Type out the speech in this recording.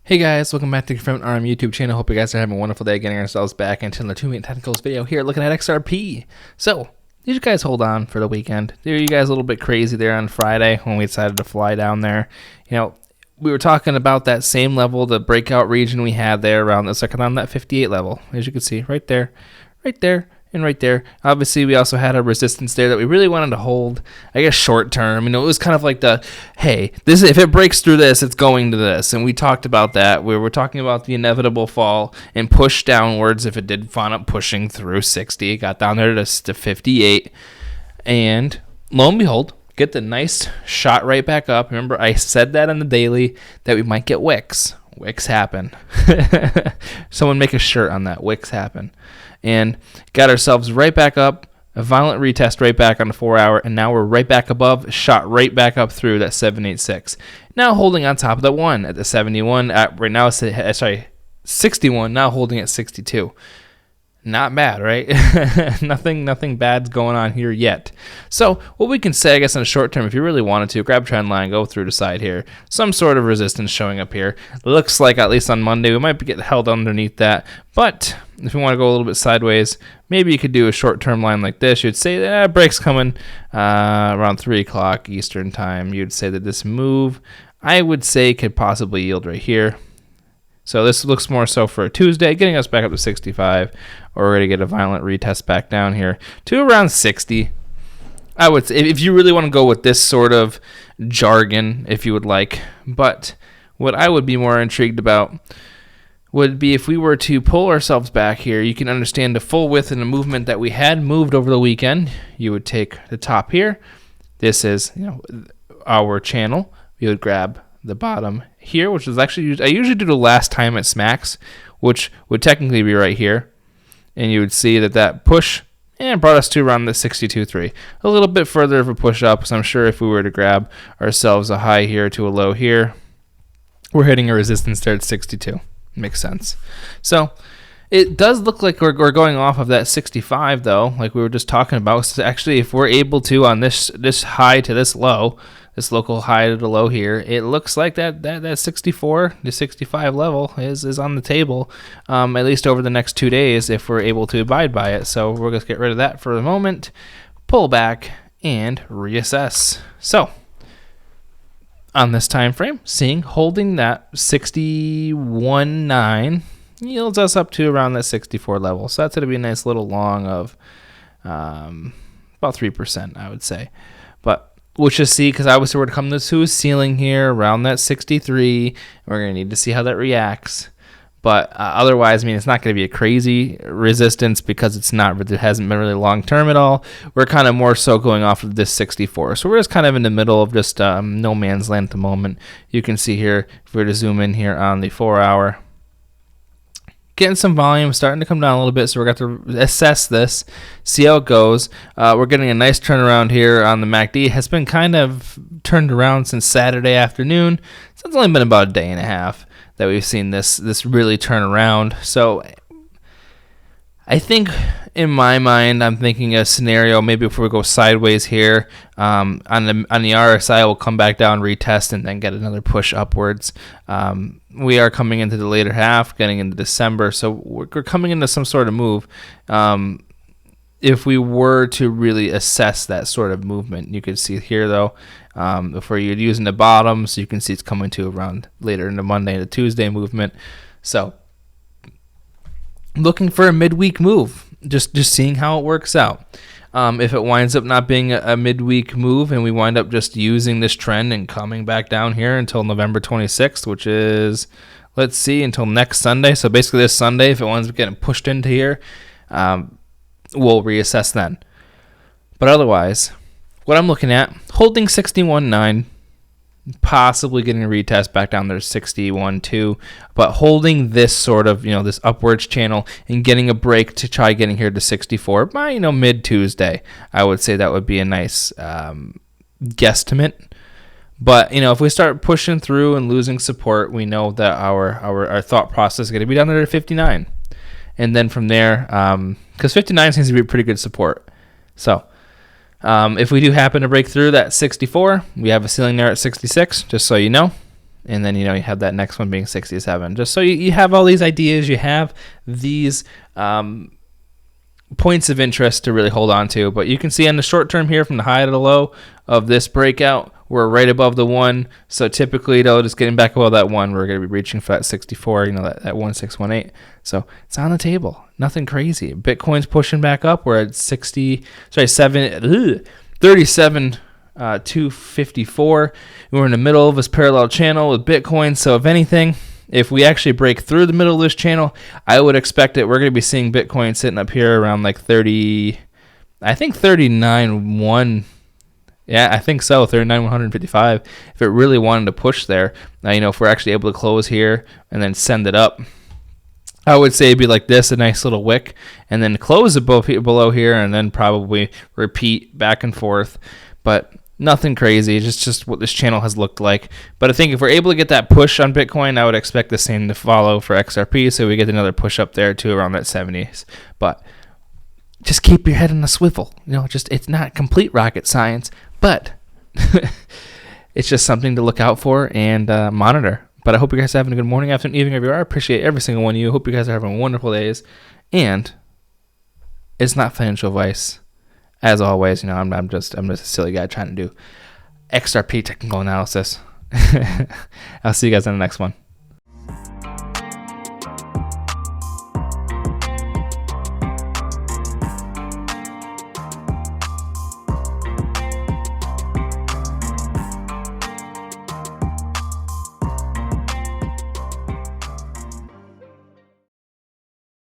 Hey guys, welcome back to the Confirmed RM YouTube channel. Hope you guys are having a wonderful day getting ourselves back into the 2-minute technicals video here looking at XRP. So, did you guys hold on for the weekend? Were you guys a little bit crazy there on Friday when we decided to fly down there? You know, we were talking about that same level, the breakout region we had there around that 58 level. As you can see, right there, and right there. Obviously, we also had a resistance there that we really wanted to hold, I guess, short term. You know, it was kind of like hey, this if it breaks through this, it's going to this. And we talked about that. We were talking about the inevitable fall and push downwards if it did wind up pushing through 60. It got down there to 58. And lo and behold, get the nice shot right back up. Remember, I said that on the daily that we might get wicks. Wicks happen. Someone make a shirt on that. Wicks happen. And got ourselves right back up, a violent retest right back on the 4 hour, and now we're right back above, shot right back up through that 786. Now holding on top of the 1 at the 71. Right now, 61. Now holding at 62. Not bad, right? nothing bad's going on here yet. So what we can say, I guess, in the short term, if you really wanted to, grab trend line, go through the side here. Some sort of resistance showing up here. Looks like at least on Monday we might get held underneath that. But if you want to go a little bit sideways, maybe you could do a short-term line like this. You'd say that break's coming around 3 o'clock Eastern time. You'd say that this move, I would say, could possibly yield right here. So this looks more so for a Tuesday, getting us back up to 65, or we're going to get a violent retest back down here to around 60. I would say, if you really want to go with this sort of jargon, if you would like. But what I would be more intrigued about would be if we were to pull ourselves back here. You can understand the full width and the movement that we had moved over the weekend. You would take the top here. This is, our channel. You would grab the bottom here, which is actually, I usually do the last time it smacks, which would technically be right here. And you would see that push and brought us to around the 62.3. A little bit further of a push up, so I'm sure if we were to grab ourselves a high here to a low here, we're hitting a resistance there at 62. Makes sense. So it does look like we're going off of that 65 though, like we were just talking about. So actually, if we're able to on this high to this low, this local high to the low here, it looks like that 64 to 65 level is on the table, at least over the next 2 days if we're able to abide by it. So we're going to get rid of that for the moment, pull back, and reassess. So on this time frame, holding that 61.9 yields us up to around that 64 level. So that's going to be a nice little long of about 3%, I would say. But we'll just see, because obviously we're going to come to a ceiling here around that 63. We're going to need to see how that reacts. But otherwise, I mean, it's not going to be a crazy resistance because it hasn't been really long term at all. We're kind of more so going off of this 64. So we're just kind of in the middle of just no man's land at the moment. You can see here, if we were to zoom in here on the 4 hour, getting some volume, starting to come down a little bit, so we're going to assess this, see how it goes. We're getting a nice turnaround here on the MACD. It has been kind of turned around since Saturday afternoon. So it's only been about a day and a half that we've seen this really turn around. So I think in my mind, I'm thinking a scenario, maybe if we go sideways here, on the RSI, we'll come back down, retest, and then get another push upwards. We are coming into the later half, getting into December, so we're coming into some sort of move. If we were to really assess that sort of movement, you could see here though, if we're using the bottom, so you can see it's coming to around later in the Monday and the Tuesday movement. So looking for a midweek move, just seeing how it works out. If it winds up not being a midweek move and we wind up just using this trend and coming back down here until November 26th, which is, let's see, until next Sunday. So basically this Sunday, if it winds up getting pushed into here, we'll reassess then. But otherwise, what I'm looking at, holding 61.9, possibly getting a retest back down there to 61.2, but holding this sort of, this upwards channel and getting a break to try getting here to 64 by, mid-Tuesday. I would say that would be a nice guesstimate. But, if we start pushing through and losing support, we know that our thought process is going to be down there to 59. And then from there, because 59 seems to be a pretty good support. So if we do happen to break through that 64, we have a ceiling there at 66, just so you know. and then you have that next one being 67. Just so you have all these ideas, you have these points of interest to really hold on to. But you can see on the short term here, from the high to the low of this breakout, we're right above the 1. So typically, just getting back above that 1, we're going to be reaching for that 64, that 1618. So it's on the table. Nothing crazy. Bitcoin's pushing back up. We're at 37,254. We're in the middle of this parallel channel with Bitcoin. So if anything, if we actually break through the middle of this channel, I would expect it. We're going to be seeing Bitcoin sitting up here around like 30, I think 39.1. Yeah, I think so. 39,155. If it really wanted to push there, if we're actually able to close here and then send it up, I would say it'd be like this, a nice little wick, and then close it below here, and then probably repeat back and forth. But nothing crazy, just what this channel has looked like. But I think if we're able to get that push on Bitcoin, I would expect the same to follow for XRP, so we get another push up there too around that 70s. But just keep your head on a swivel. It's not complete rocket science, but it's just something to look out for and monitor. But I hope you guys are having a good morning, afternoon, evening, wherever you are. I appreciate every single one of you. Hope you guys are having wonderful days. And it's not financial advice. As always, I'm just a silly guy trying to do XRP technical analysis. I'll see you guys in the next one.